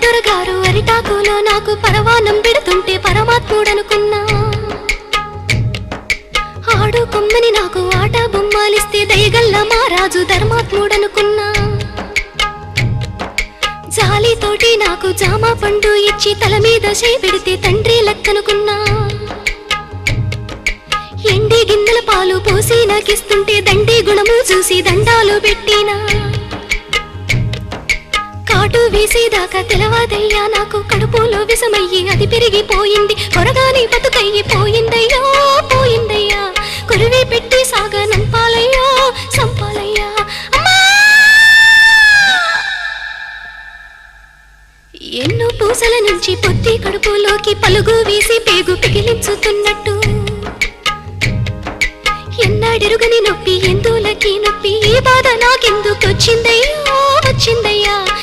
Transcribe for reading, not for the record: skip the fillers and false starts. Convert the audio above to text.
దొరగారు అరిటాకులో నాకు పరవానం పెడుతుంటే పరమాత్ముడనుకున్నా. ఆడు కొమ్మని నాకు ఆట బొమ్మాలిస్తే దయగల్ల మా రాజు ధర్మాత్ముడనుకున్నా. జాలితోటి నాకు జామ పండు ఇచ్చి తల మీద చేయి పెడితే తండ్రి లెక్కనుకున్నా. ఎండి గిన్నెల పాలు పోసి నాకిస్తుంటే దండి గుణము చూసి దండాలు పెట్టినా. కాటు వేసేదాకా తెలవాదయ్యా నాకు కడుపులో విషమయ్యి అది పెరిగిపోయింది. కొరగాని బతుకయ్యి పోయిందయ్యా పోయిందయ్యా. కొరివి పెట్టి సాగనంపాలయ్యా సంపాలయ్యా. ఎన్నో పూసల నుంచి పొత్తి కడుపులోకి పలుగు వేసి పేగు పిగిలించుతున్నట్టు ఎన్నాడెరుగని నొప్పి ఎందులకి నొప్పి ఈ బాధ నాకెందుకు వచ్చిందయ్యా వచ్చిందయ్యా.